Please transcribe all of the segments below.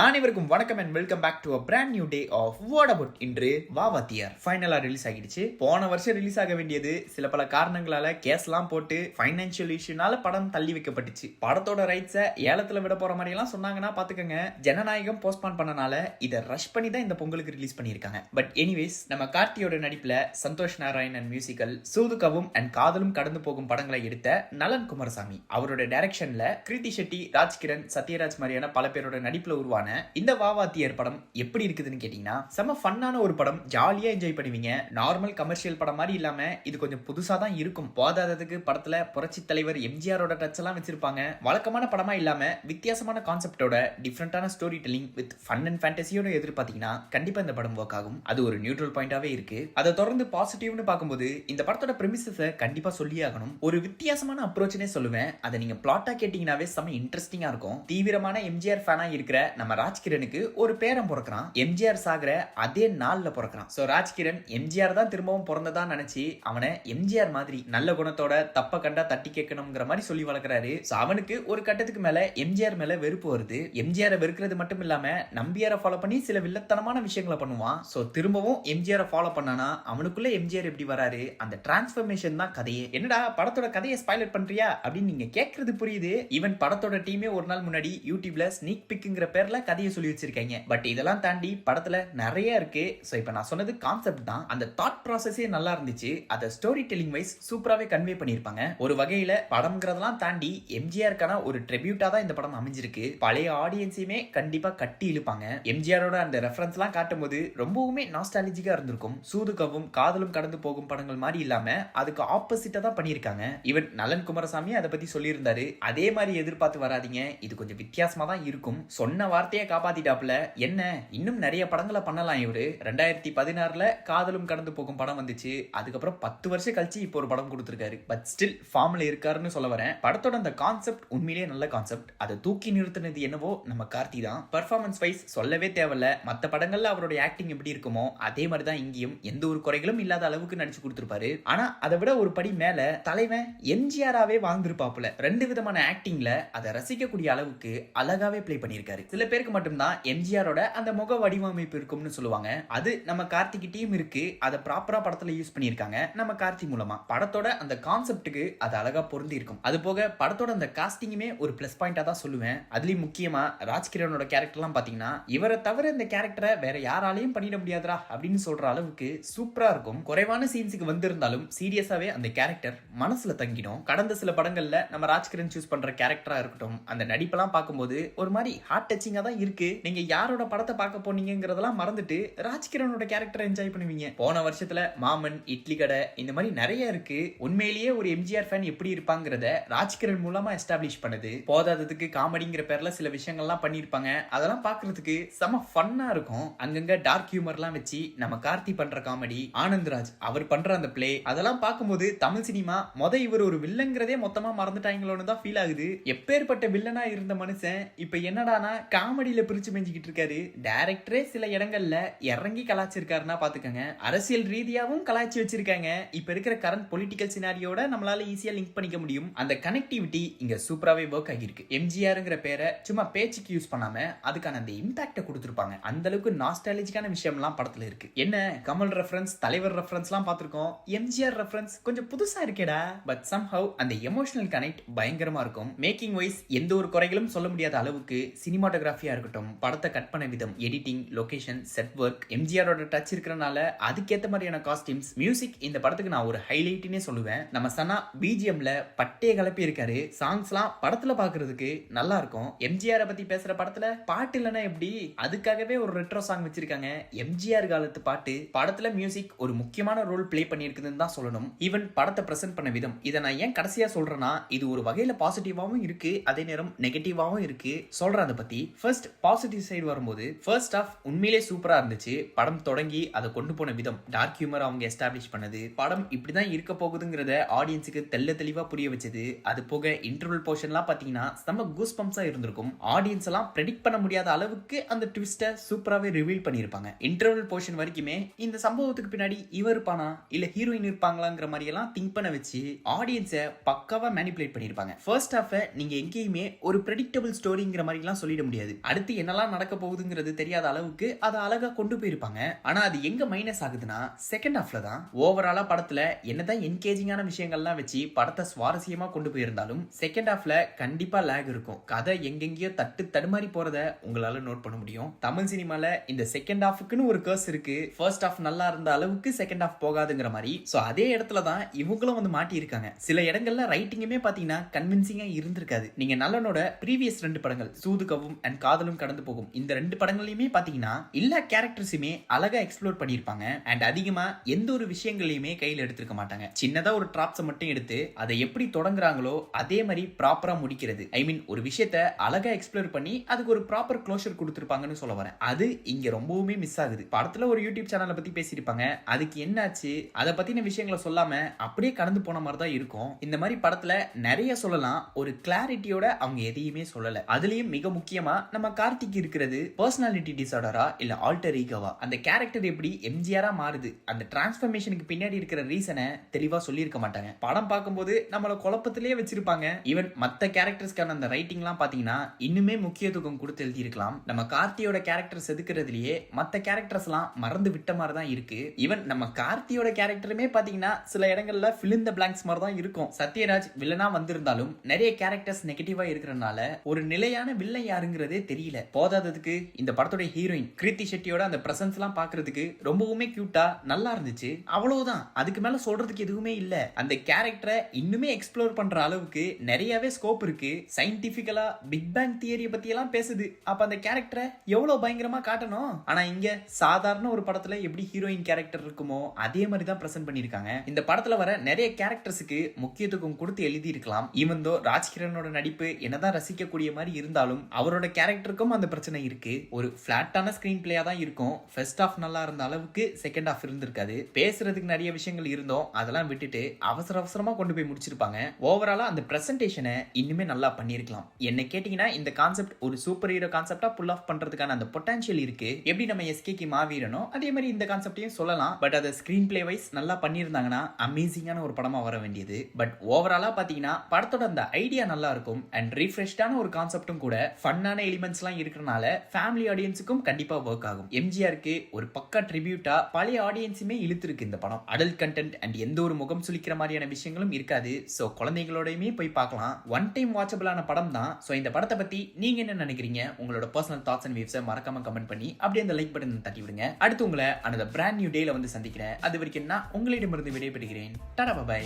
அனைவருக்கும் வணக்கம் and welcome back to a brand new day of what about. இன்று வாவாத்தியார் ஃபைனலா ரிலீஸ் ஆகிடுச்சு. போன வருஷம் ரிலீஸ் ஆக வேண்டியது சில பல காரணங்களால கேஸ்லாம் போட்டு ஃபைனான்சியல் இஷ்யூனால படம் தள்ளி வைக்கப்பட்டுச்சு. படத்தோட ரைட்ஸை ஏலத்துல விட போற மாதிரி எல்லாம் சொன்னாங்கன்னா பாத்துக்கங்க. ஜனநாயகம் போஸ்ட்பான் பண்ணனால இதை ரஷ் பண்ணி தான் இந்த பொங்கலுக்கு ரிலீஸ் பண்ணியிருக்காங்க. பட் எனிவேஸ், நம்ம கார்த்தியோட நடிப்புல சந்தோஷ் நாராயணன் மியூசிக்கல் சூதுகவும் அண்ட் காதலும் கடந்து போகும் படங்களை எடுத்த நலன் குமாரசாமி அவரோட டைரக்ஷன்ல கிருத்தி ஷெட்டி, ராஜ்கிரண், சத்யராஜ் மாதிரியான பல பேரோட நடிப்புல உருவான இந்த வாவாத்தியார் படம் எப்படி இருக்குதுன்னு கேட்டீங்கன்னா, செம ஃபன்னான ஒரு படம். ஜாலியா என்ஜாய் பண்ணுவீங்க. நார்மல் கமர்ஷியல் படம் மாதிரி இல்லாம இது கொஞ்சம் புதுசா தான் இருக்கும். போதாததுக்கு படத்துல புரட்சி தலைவர் எம்ஜிஆரோட டச் எல்லாம் வச்சிருப்பாங்க. வழக்கமான படமா இல்லாம வித்தியாசமான கான்செப்டோட டிஃபரெண்டான story telling with fun and ஃபேண்டசியோட எதிர்பார்த்தீங்கன்னா கண்டிப்பா இந்த படம் ஒர்க் ஆகும். அது ஒரு நியூட்ரல் பாயிண்டாவே இருக்கு. அதை தொடர்ந்து பாசிட்டிவ்னு பார்க்கும்போது இந்த படத்தோட பிரமிசஸை கண்டிப்பா சொல்லியே ஆகணும். ஒரு வித்தியாசமான அப்ரோச்னே சொல்லுவேன். அதை நீங்க பிளாட்டா கேட்டீங்கன்னாவே செம இன்ட்ரெஸ்டிங்கா இருக்கும். தீவிரமான எம்ஜிஆர் ஃபேனா இருக்கிற நம்ம ராஜ்கிரனுக்கு ஒரு பேரன் பிறக்கிறான். எம்ஜிஆர் சாகுற அதே நாள்ல பிறக்கிறான். சோ ராஜ்கிரண் எம்ஜிஆர் தான் திரும்பவும் பிறந்ததா நினைச்சு அவனை எம்ஜிஆர் மாதிரி நல்ல குணத்தோட தப்ப கண்டா தட்டி கேட்கணும்ங்கிற மாதிரி சொல்லி வளர்க்கிறாரு. சோ அவனுக்கு ஒரு கட்டத்துக்கு மேல எம்ஜிஆர் மேல வெறுப்பு வருது. எம்ஜிஆர் வெறுக்கிறது மட்டும் இல்லாம நம்பியாரை ஃபாலோ பண்ணி சில வில்லத்தனமான விஷயங்களை பண்ணுவான். சோ திரும்பவும் எம்ஜிஆரை ஃபாலோ பண்ணானா அவனுக்குள்ள எம்ஜிஆர் எப்படி வராரு, அந்த டிரான்ஸ்ஃபர்மேஷன் தான் கதையே. என்னடா படத்தோட கதையை ஸ்பாய்லர் பண்றியா அப்படின்னு நீங்க கேட்கறது புரியுது. ஈவன் படத்தோட டீமே ஒரு நாள் முன்னாடி யூடியூப்ல ஸ்னீக் பிக்ங்கிற பேர்ல கதையை சொல்லி வச்சிருக்காங்க. பட் இதெல்லாம் தாண்டி படத்துல நிறைய இருக்கு. சோ இப்போ நான் சொன்னது கான்செப்ட் தான். அந்த தாட் ப்ராசஸே நல்லா இருந்துச்சு. அத ஸ்டோரி டெல்லிங் வைஸ் சூப்பராவே கன்வே பண்ணிருப்பாங்க. ஒரு வகையில படம்ங்கிறதெல்லாம் தாண்டி எம்ஜிஆருக்கான ஒரு ட்ரிபியூட்டா தான் இந்த படம் அமைஞ்சிருக்கு. பழைய ஆடியன்ஸையுமே கண்டிப்பா கட்டி இழுப்பாங்க. எம்ஜிஆரோட அந்த ரெஃபரன்ஸ் எல்லாம் காட்டும் போது ரொம்பவுமே நாஸ்டாலஜிக்கா இருந்திருக்கும். சூதுகவும் காதலும் கடந்து போகும் படங்கள் மாதிரி இல்லாம அதுக்கு ஆப்போசிட்டா தான் பண்ணிருக்காங்க. ஈவன் நலன் குமாரசாமி அதை பத்தி சொல்லியிருந்தாரு. அதே மாதிரி எதிர்பார்த்து வராதீங்க, இது கொஞ்சம் வித்தியாசமா தான் இருக்கும். சொன்ன வார்த்தையை காப்பாத்திட்டாப்ல. என்ன இன்னும் நிறைய படங்களை பண்ணலாம் இவரு. 2016ல காதலும் கடந்து போகும் படம் வந்துச்சு. அதுக்கப்புறம் 10 வருஷம் கழிச்சு இப்போ ஒரு படம் கொடுத்திருக்காரு. பட் ஸ்டில் ஃபார்ம்ல இருக்காருன்னு சொல்ல வரேன். படத்தோட அந்த கான்செப்ட் உண்மையிலேயே நல்ல கான்செப்ட். அதை தூக்கி நிறுத்தினது என்னவோ நம்ம கார்த்தி தான். பெர்ஃபார்மன்ஸ் வைஸ் சொல்லவே தேவையில்ல. மற்ற படங்கள்ல அவருடைய ஆக்டிங் எப்படி இருக்குமோ அதே மாதிரி தான் இங்கேயும் எந்த ஒரு குறைகளும் இல்லாத அளவுக்கு நடிச்சு கொடுத்திருப்பாரு. ஆனா அதை விட ஒரு படி மேல தலைவன் எம்ஜிஆராவே வாழ்ந்திருப்பாப்புல. 2 விதமான ஆக்டிங்ல அதை ரசிக்கக்கூடிய அளவுக்கு அழகாவே பிளே பண்ணியிருக்காரு. சில பேருக்கு மட்டும்தான் எம்ஜிஆரோட அந்த முக வடிவமைப்பு இருக்கும்னு சொல்லுவாங்க. அது நம்ம கார்த்திகிட்டயும் இருக்கு. அதை ப்ராப்பரா படத்துல யூஸ் பண்ணியிருக்காங்க நம்ம கார்த்தி மூலமா. படத்தோட அந்த கான்செப்டுக்கு அது அழகா பொருந்தி இருக்கும். அது போக படத்தோட அந்த காஸ்டிங்குமே ஒரு பிளஸ் பாயிண்டா தான் சொல்லுவேன். அதுலயும் முக்கியமா ராஜ்கிரனோட கேரக்டர்லாம் பாத்தீங்கன்னா இவரை தவிர இந்த கேரக்டரை வேற யாராலையும் பண்ணிட முடியாதா அப்படின்னு சொல்ற அளவுக்கு சூப்பரா இருக்கும். குறைவான சீன்ஸுக்கு வந்திருந்தாலும் சீரியஸாவே அந்த கேரக்டர் மனசுல தங்கிடும். கடந்த சில படங்கள்ல நம்ம ராஜ்கிரண் சூஸ் பண்ற கேரக்டரா இருக்கட்டும், அந்த நடிப்பெல்லாம் பார்க்கும்போது ஒரு மாதிரி ஹார்ட் டச்சிங்கா தான் இருக்கு. நீங்க யாரோட படத்தை பார்க்க போனீங்கிறதெல்லாம் மறந்துட்டு ராஜ்கிரனோட கேரக்டரை என்ஜாய் பண்ணுவீங்க. போன வருஷத்துல மாமன், இட்லி கடை இந்த மாதிரி நிறைய இருக்கு. உண்மையிலேயே ஒரு எம்ஜிஆர் ஃபேன் எப்படி இருப்பாங்கிறத ராஜ்கிரண் மூலமா எஸ்டாப்ளிஷ் பண்ணுது. போதாததுக்கு காமெடிங்கிற பேர்ல சில விஷயங்கள்லாம் பண்ணிருப்பாங்க. அதெல்லாம் பாக்குறதுக்கு செம ஃபன்னா இருக்கும். அங்கங்க டார்க் ஹியூமர்லாம் வச்சு நம்ம கார்த்தி பண்ற காமெடி, ஆனந்த்ராஜ் அவர் பண்ற அந்த பிளே, அதெல்லாம் பார்க்கும்போது தமிழ் சினிமா இவர் ஒரு வில்லங்கிறதே மொத்தமா மறந்துட்டாங்களோன்னு தான் ஃபீல் ஆகுது. எப்பேற்பட்ட வில்லனா இருந்த மனுஷன் இப்ப என்னடானா காமெடியில பிரிச்சு மெஞ்சிக்கிட்டு இருக்காரு. டைரக்டரே சில இடங்கள்ல இறங்கி கலாச்சிருக்காருன்னா பாத்துக்கங்க. அரசியல் ரீதியாவும் கலாச்சி வச்சிருக்காங்க. இப்ப இருக்கிற கரண்ட் பொலிட்டிக்கல் சினாரியோட நம்மளால ஈஸியா லிங்க் பண்ணிக்க முடியும். அந்த கனெக்டிவிட்டி இங்க சூப்பராவே ஒர்க் ஆகிருக்கு. எம்ஜிஆர்ங்கிற பேரை சும்மா பேச்சுக்கு யூஸ் பண்ணாம அதுக்கான அந்த இம்பாக்ட கொடுத்திருப்பாங்க. அந்த அளவுக்கு நாஸ்டாலஜிக்கான விஷயம்லாம் படத்துல இருக்கு. என்ன கமல் ரெஃபரன்ஸ், தலைவர் ரெஃபரன்ஸ்லாம் பார்த்திருக்கோம். எம்ஜிஆர் ரெஃபரன்ஸ் கொஞ்சம் புதுசா இருக்கேடா. பட் சம்ஹவ் அந்த எமோஷனல் கனெக்ட் பயங்கரமா இருக்கும். மேக்கிங் வைஸ் எந்த ஒரு குறைகளும் சொல்ல முடியாத அளவுக்கு சினிமாட்டோகிராஃபியா இருக்கட்டும், படத்தை கட் பண்ண விதம், எடிட்டிங், லொகேஷன், செட் ஒர்க், எம்ஜிஆரோட டச் இருக்கிறனால அதுக்கேற்ற மாதிரியான காஸ்டியூம்ஸ், மியூசிக் இந்த படத்துக்கு நான் ஒரு ஹைலைட்னே சொல்லுவேன். நம்ம சனா பிஜிஎம்ல பட்டே கலப்பி இருக்காரு. சாங்ஸ்லாம் படத்துல பாக்குறதுக்கு நல்லா இருக்கும். எம்ஜிஆரை பத்தி பேசுற படத்துல பாட்டு இல்லைன்னா எப்படி? அதுக்காகவே ஒரு ரெட்ரோ சாங் வச்சிருக்காங்க. எம்ஜிஆர் காலத்து பாட்டு. படத்துல மியூசிக் ஒரு முக்கியமான ரோல் பிளே பண்ணியிருக்குதுன்னு தான் சொல்லணும். ஈவன் படத்தை பிரசன்ட் பண்ண விதம், இதை நான் ஏன் கடைசியா சொல்றேன்னா இது ஒரு வகையில பாசிட்டிவாவும் இருக்கு, அதே நேரம் நெகட்டிவாவும் இருக்கு. சொல்றேன் அதை பத்தி. ஃபர்ஸ்ட் பாசிட்டிவ் சைடு வரும்போது ஃபர்ஸ்ட் ஆஃப் உண்மையிலே சூப்பரா இருந்துச்சு. படம் தொடங்கி அதை கொண்டு போன விதம், டார்க் ஹியூமர் அவங்க எஸ்டாப்ளிஷ் பண்ணது, படம் இப்படிதான் இருக்க போகுதுங்கிறத ஆடியன்ஸுக்கு தெளிவா புரிய வச்சது. அது போக இன்டர்வல் போர்ஷன்லாம் பாத்தீங்கன்னா நம்ம கூஸ் பம்ப்ஸா இருந்திருக்கும். ஆடியன்ஸ் எல்லாம் பிரெடிக்ட் பண்ண முடியாத அளவுக்கு அந்த ட்விஸ்ட்டை சூப்பராகவே ரிவீல் பண்ணியிருப்பாங்க. இன்டர்வல் போர்ஷன் வரைக்குமே இந்த சம்பவத்துக்கு பின்னாடி இவர் இருப்பானா இல்ல ஹீரோயின் இருப்பாங்களாங்கிற மாதிரி எல்லாம் திங்க் பண்ண வச்சு ஆடியன்ஸை பக்காவா மேனிபுலேட் பண்ணியிருப்பாங்க. ஃபர்ஸ்ட் ஹாஃபை நீங்க எங்கேயுமே ஒரு ப்ரெடிக்டபிள் ஸ்டோரிங்கிற மாதிரி எல்லாம் சொல்லிட முடியாது. அடுத்து என்னெல்லாம் நடக்க போகுதுங்கிறது தெரியாத அளவுக்கு அதை அழகா கொண்டு போயிருப்பாங்க. ஆனா அது எங்க மைனஸ் ஆகுதுன்னா செகண்ட் ஹாஃப்ல தான். ஓவராலா படத்துல என்னதான் என்கேஜிங்கான விஷயங்கள்லாம் வச்சு படத்தை சுவாரஸ்யமா கொண்டு போயிருந்தாலும் செகண்ட் ஹாஃப்ல கண்டிப்பா லேக் இருக்கும். கதை எங்கெங்கயோ தடுமாறி போறத உங்களால நோட் பண்ண முடியும். தமிழ் சினிமால இந்த செகண்ட் ஹாஃப்க்குன்னு ஒரு கர்ஸ் இருக்கு. ஃபர்ஸ்ட் ஹாஃப் நல்லா இருந்த அளவுக்கு செகண்ட் ஹாஃப் போகாதுங்கிற மாதிரி. சோ அதே இடத்துல தான் இவங்களும் வந்து மாட்டி இருக்காங்க. சில இடங்கள்ல ரைட்டிங்குமே பாத்தீங்கன்னா கன்வின்சிங்கா இருந்திருக்காது. நீங்க நல்லனோட ப்ரீவியஸ் 2 படங்கள் சூதுகவும் அண்ட் காதலும் கடந்து போகும் இந்த 2 படங்களையுமே பாத்தீங்கன்னா எல்லா கேரக்டர்ஸுமே அழகா எக்ஸ்ப்ளோர் பண்ணிருப்பாங்க. அண்ட் அதிகமா எந்த ஒரு விஷயங்களையுமே கையில் எடுத்திருக்க மாட்டாங்க. சின்னதா ஒரு டிராப்ஸை மட்டும் எடுத்து அதை எப்படி தொடங்குறாங்களோ அதே மாதிரி ப்ராப்பரா முடிக்கிறது. ஐ மீன் ஒரு விஷயத்தை அழகா எக்ஸ்ப்ளோர் பண்ணி அதுக்கு ஒரு ப்ராப்பர் க்ளோஷர் கொடுத்திருப்பாங்கன்னு சொல்ல வரேன். அது இங்க ரொம்பவுமே மிஸ் ஆகுது. படத்துல ஒரு யூடியூப் சேனலை பத்தி பேசியிருப்பாங்க. அதுக்கு என்னாச்சு அதை பத்தின விஷயங்களை சொல்லாம அப்படியே கடந்து போன மாதிரி தான் இருக்கும். இந்த மாதிரி படத்துல நிறைய சொல்லலாம். ஒரு கிளாரிட்டியோட அவங்க எதையுமே சொல்லல. அதுலயும் மிக முக்கியமா நம்ம கார்த்திக் இருக்கிறது பர்சனாலிட்டி டிசார்டரா இல்ல ஆல்டர் ஈகோவா, அந்த கேரக்டர் எப்படி எம்ஜிஆரா மாறுது, அந்த டிரான்ஸ்ஃபர்மேஷனுக்கு பின்னாடி இருக்கிற ரீசனை தெளிவா சொல்லியிருக்க மாட்டாங்க. படம் பார்க்கும்போது நம்மள குழப்பத்திலேயே வச்சிருப்பாங்க. ஈவன் மத்த கேரக்டர்ஸ்க்கான அந்த ரைட்டிங்லாம் பாத்தீங்கன்னா இன்னுமே முக்கியத்துவம் கொடுத்து எழுதி இருக்கலாம். நம்ம கார்த்தியோட கேரக்டர் செதுக்கிறதுலயே மத்த கேரக்டர்ஸ்லாம் மறந்து விட்ட மாதிரி தான் இருக்கு. ஈவன் நம்ம கார்த்தியோட கேரக்டருமே பாத்தீங்கன்னா சில இடங்கள்ல fill in the blanks மாதிரி தான் இருக்கும். சத்யராஜ் வில்லனா வந்திருந்தாலும் நிறைய கேரக்டர்ஸ் நெகட்டிவா இருக்கிறனால ஒரு நிலையான வில்லன் யாருங்கிறதே தெரியல. போதாததுக்கு இந்த படத்தோட ஹீரோயின் கிருத்தி ஷெட்டியோட அந்த பிரசன்ஸ் எல்லாம் பாக்குறதுக்கு ரொம்பவுமே கியூட்டா நல்லா இருந்துச்சு. அவ்வளவுதான், அதுக்கு மேல சொல்றதுக்கு எதுவுமே இல்ல. அந்த கேரக்டரை இன்னுமே எக்ஸ்ப்ளோர் பண்ற அளவுக்கு நிறையவே ஸ்கோப் இருக்கு. சயின்டிபிக்கலா பிக் பேங் தியரிய பத்தி எல்லாம் பேசுது. அப்ப அந்த கேரக்டரை எவ்வளவு பயங்கரமா காட்டணும். ஆனா இங்க சாதாரண ஒரு படத்துல எப்படி ஹீரோயின் கேரக்டர் இருக்குமோ அதே மாதிரி தான் பிரசன்ட் பண்ணிருக்காங்க. இந்த படத்துல வர நிறைய கேரக்டர்ஸுக்கு முக்கியத்துவம் கொடுத்து எழுதி இருக்கலாம். ஈவன் தோ ராஜ்கிரனோட நடிப்பு என்னதான் ரசிக்கக்கூடிய மாதிரி இருந்தாலும் அவரோட கேரக்டருக்கும் அந்த பிரச்சனை இருக்கு. ஒரு பிளாட்டான ஸ்கிரீன் பிளேயா தான் இருக்கும். ஃபர்ஸ்ட் ஹாஃப் நல்லா இருந்த அளவுக்கு செகண்ட் ஹாஃப் இருந்திருக்காது. பேசுறதுக்கு நிறைய விஷயங்கள் இருந்தோம், அதெல்லாம் விட்டுட்டு அவசர அவசரமா கொண்டு போய் முடிச்சிருப்பாங்க. ஓவராலா அந்த பிரசன்டேஷனை இன்னுமே நல்லா பண்ணிருக்கலாம். என்ன கேட்டீங்கன்னா இந்த கான்செப்ட் ஒரு சூப்பர் ஹீரோ கான்செப்டா புல் ஆஃப் பண்றதுக்கான அந்த பொட்டன்ஷியல் இருக்கு. எப்படி நம்ம எஸ்கேக்கு மாவீரனோ அதே மாதிரி இந்த கான்செப்டையும் சொல்லலாம். பட் அதை ஸ்கிரீன் பிளே வைஸ் நல்லா பண்ணியிருந்தாங்கன்னா அமேசிங்கான ஒரு படமா வர வேண்டியது. பட் ஓவராலா பாத்தீங்கன்னா படத்தோட அந்த ஐடியா நல்லா இருக்கும். அண்ட் ரீஃப்ரெஷ்டான ஒரு கான்செப்டும் கூட ஃபன்னான எலிமெண்ட்ஸ் எல்லாம் இருக்கிறனால ஃபேமிலி ஆடியன்ஸுக்கும் கண்டிப்பா ஒர்க் ஆகும். எம்ஜிஆருக்கு ஒரு பக்கா ட்ரிபியூட்டா பழைய ஆடியன்ஸுமே இழுத்துருக்கு இந்த படம். அடல்ட் கண்டென்ட் அண்ட் எந்த ஒரு முகம் சுளிக்கிற மாதிரியான விஷயங்களும் இருக்காது. சோ குழந்தைகளோடயுமே போய் பார்க்கலாம். ஒன் டைம் வாட்சபிளான படம் தான். சோ இந்த படத்தை பத்தி நீங்க என்ன நினைக்கிறீங்க? உங்களோட பர்சனல் தாட்ஸ் அண்ட் வியூஸை மறக்காம கமெண்ட் பண்ணி அப்படியே அந்த லைக் பட்டன் தட்டி விடுங்க. அடுத்து உங்களை அந்த பிராண்ட் நியூ டேல வந்து சந்திக்கிறேன். அது வரைக்கும் நான் உங்களிடமிருந்து விடைபெறுகிறேன். Tata bye,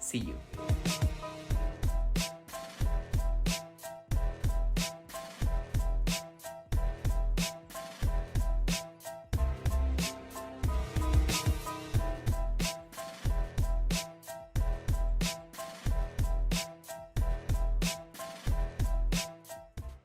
see you.